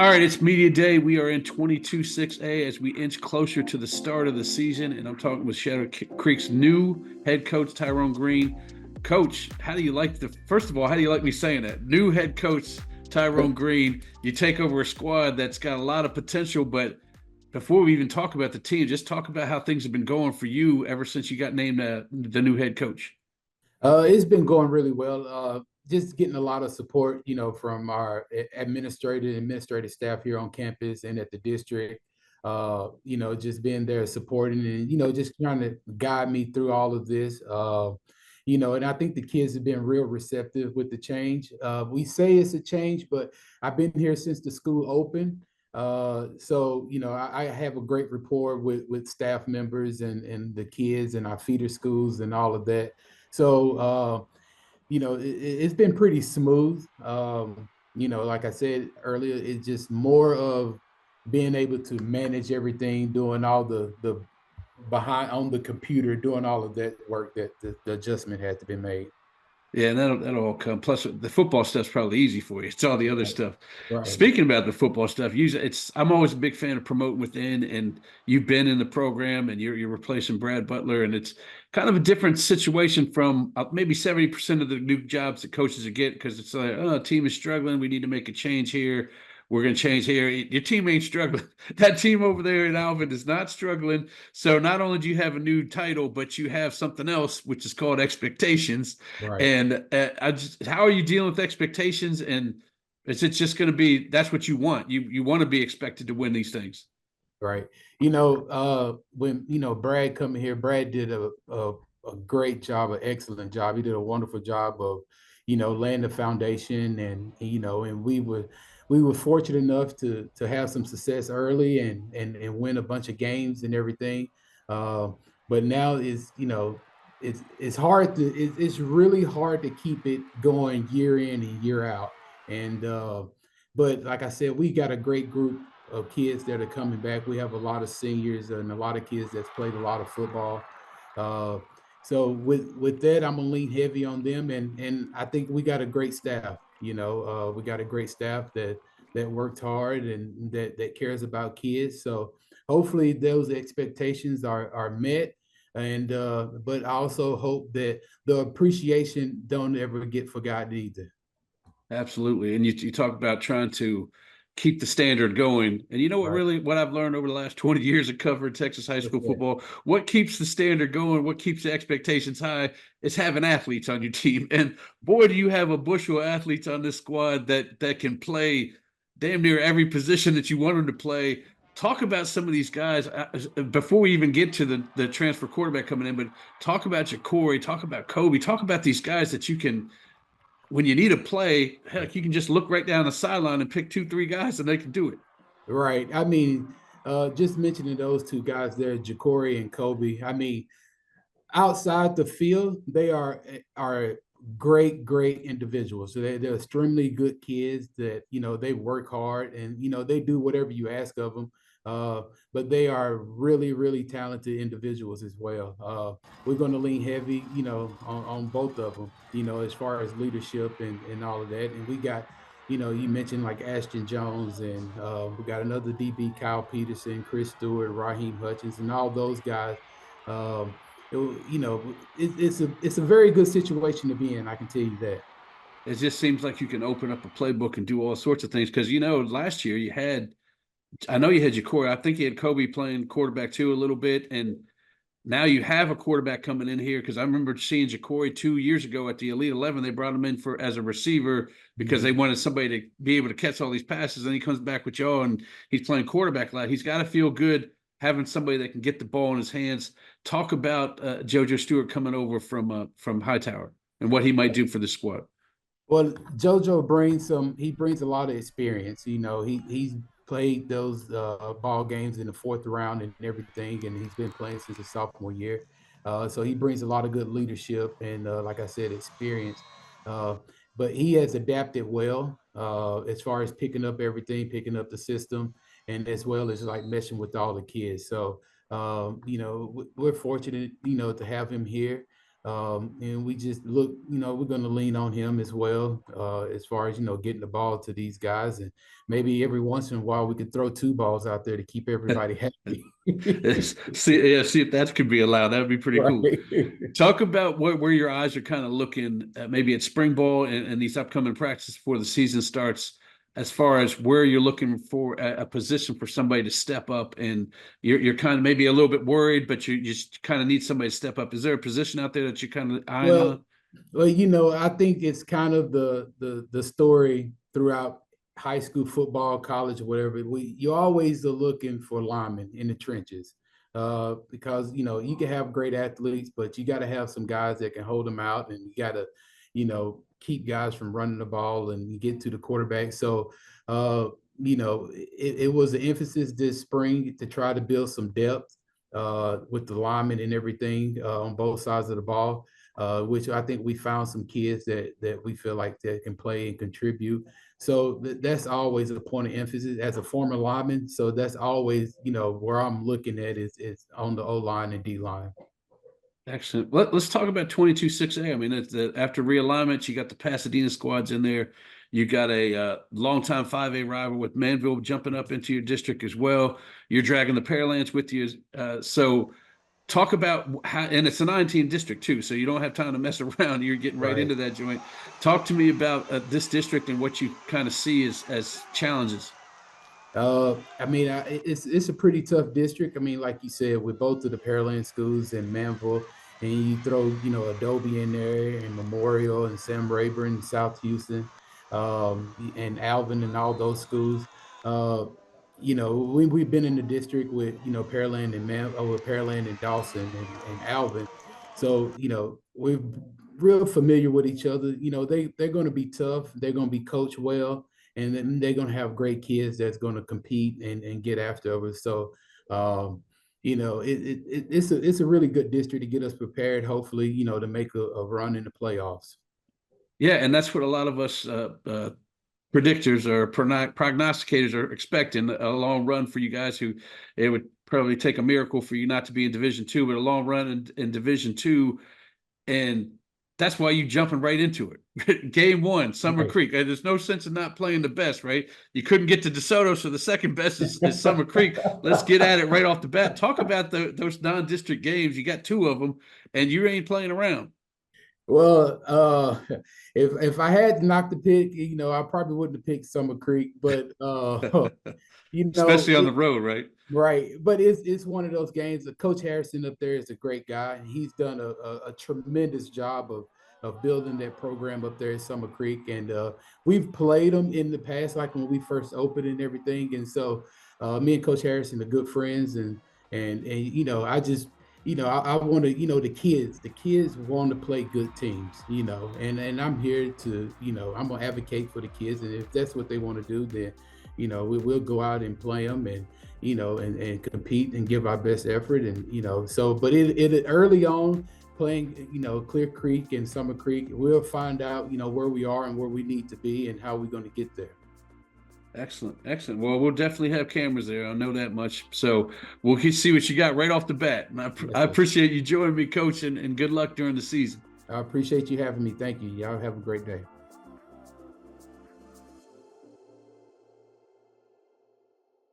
All right, it's media day. We are in 22-6A as we inch closer to the start of the season, and I'm talking with Shadow Creek's new head coach, Tyrone Green. Coach, how do you like first of all, how do you like me saying that? New head coach, Tyrone Green. You take over a squad that's got a lot of potential, but before we even talk about the team, just talk about how things have been going for you ever since you got named the new head coach. It's been going really well. Just getting a lot of support, from our administrative staff here on campus and at the district. Just being there supporting and just trying to guide me through all of this. And I think the kids have been real receptive with the change. We say it's a change, but I've been here since the school opened. I have a great rapport with staff members and the kids and our feeder schools and all of that. It's been pretty smooth. Like I said earlier, it's just more of being able to manage everything, doing all the behind on the computer, doing all of that work that the adjustment had to be made. Yeah, and that'll all come. Plus, the football stuff's probably easy for you. It's all the other Right. stuff. Right. Speaking about the football stuff, I'm always a big fan of promoting within, and you've been in the program, and you're replacing Brad Butler, and it's kind of a different situation from maybe 70% of the new jobs that coaches are getting because it's like, oh, team is struggling, we need to make a change here. We're going to change here. Your team ain't struggling. That team over there in Alvin is not struggling. So not only do you have a new title, but you have something else, which is called expectations. Right. And how are you dealing with expectations? And is it just going to be that's what you want? You want to be expected to win these things. Right. When Brad coming here, Brad did a great job, an excellent job. He did a wonderful job of, laying the foundation, and we were fortunate enough to have some success early and win a bunch of games and everything. Uh, but now it's hard it's really hard to keep it going year in and year out. And but like I said, we got a great group of kids that are coming back. We have a lot of seniors and a lot of kids that's played a lot of football. Uh, so with that, I'm gonna lean heavy on them, and I think we got a great staff. We got a great staff that worked hard and that cares about kids. So hopefully those expectations are met. And but I also hope that the appreciation don't ever get forgotten either. Absolutely. And you talk about trying to keep the standard going. And you know Right. what I've learned over the last 20 years of covering Texas high What's school that? football, what keeps the standard going, what keeps the expectations high is having athletes on your team. And boy, do you have a bushel of athletes on this squad that can play damn near every position that you want them to play. Talk about some of these guys before we even get to the transfer quarterback coming in, but talk about Ja'Cory, talk about Kobe, talk about these guys that you can when you need a play, heck, you can just look right down the sideline and pick two, three guys, and they can do it. Right. I mean, just mentioning those two guys there, Ja'Cory and Kobe. I mean, outside the field, they are great individuals. So they're extremely good kids that they work hard and they do whatever you ask of them. Uh, but they are really talented individuals as well. We're going to lean heavy, on both of them, as far as leadership and all of that. And we got, you mentioned like Ashton Jones, and we got another DB, Kyle Peterson, Chris Stewart, Raheem Hutchins, and all those guys. Um, it's a very good situation to be in. I can tell you that. It just seems like you can open up a playbook and do all sorts of things. Because last year I know you had Ja'Cory. I think you had Kobe playing quarterback too a little bit, and now you have a quarterback coming in here. Because I remember seeing Ja'Cory 2 years ago at the Elite 11. They brought him in as a receiver because they Mhm. wanted somebody to be able to catch all these passes. And he comes back with y'all, and he's playing quarterback a lot. He's got to feel good having somebody that can get the ball in his hands. Talk about JoJo Stewart coming over from Hightower and what he might do for the squad. Well, JoJo brings some. He brings a lot of experience. He's played those ball games in the fourth round and everything, and he's been playing since his sophomore year. So he brings a lot of good leadership and, like I said, experience. Uh, but he has adapted well as far as picking up everything, picking up the system, and as well as like meshing with all the kids. So we're fortunate, to have him here. And we just look, we're going to lean on him as well, as far as, getting the ball to these guys. And maybe every once in a while we could throw two balls out there to keep everybody happy. See if that could be allowed. That would be pretty cool. Right. Talk about where your eyes are kind of looking maybe at spring ball and these upcoming practices before the season starts, as far as where you're looking for a position for somebody to step up, and you're kind of maybe a little bit worried, but you just kind of need somebody to step up. Is there a position out there that you're kind of eyeing Well, on? I think it's kind of the story throughout high school football, college, or whatever. You always are looking for linemen in the trenches, because you can have great athletes, but you got to have some guys that can hold them out, and you got to keep guys from running the ball and get to the quarterback. So it was an emphasis this spring to try to build some depth with the linemen and everything on both sides of the ball, which I think we found some kids that we feel like that can play and contribute. So that's always a point of emphasis as a former lineman. So that's always, where I'm looking at is on the O line and D line. Excellent. Let's talk about 22-6A. I mean, after realignment, you got the Pasadena squads in there. You got a longtime 5A rival with Manville jumping up into your district as well. You're dragging the Pearlands with you. So talk about how, and it's a 9-team district too, so you don't have time to mess around. You're getting right into that joint. Talk to me about this district and what you kind of see as challenges. I mean, it's a pretty tough district. I mean, like you said, with both of the Pearland schools and Manville, and you throw, Adobe in there, and Memorial, and Sam Rayburn, South Houston, and Alvin, and all those schools. We've been in the district with, Pearland and with Pearland and Dawson and Alvin, so we're real familiar with each other. They're going to be tough. They're going to be coached well, and then they're going to have great kids that's going to compete and get after us. So, it's a really good district to get us prepared, hopefully, to make a run in the playoffs. Yeah, and that's what a lot of us predictors or prognosticators are expecting, a long run for you guys. Who it would probably take a miracle for you not to be in Division II, but a long run in Division II, and that's why you jumping right into it. Game one, Summer Right. Creek. There's no sense in not playing the best, right? You couldn't get to DeSoto, so the second best is Summer Creek. Let's get at it right off the bat. Talk about those non-district games. You got two of them, and you ain't playing around. Well, if I had to knock the pick, I probably wouldn't have picked Summer Creek, but Especially on the road, right? right. But it's one of those games. Coach Harrison up there is a great guy, and he's done a tremendous job of building that program up there at Summer Creek. And we've played them in the past, like when we first opened and everything. And so me and Coach Harrison are good friends, and I just I want to, the kids want to play good teams, and I'm here to, I'm gonna advocate for the kids, and if that's what they want to do, then we will go out and play them, and and compete and give our best effort, and so, but it early on, playing Clear Creek and Summer Creek, we'll find out where we are and where we need to be and how we're going to get there. Excellent, excellent. Well, we'll definitely have cameras there. I know that much. So we'll see what you got right off the bat. And I appreciate you joining me, Coach, and good luck during the season. I appreciate you having me. Thank you. Y'all have a great day.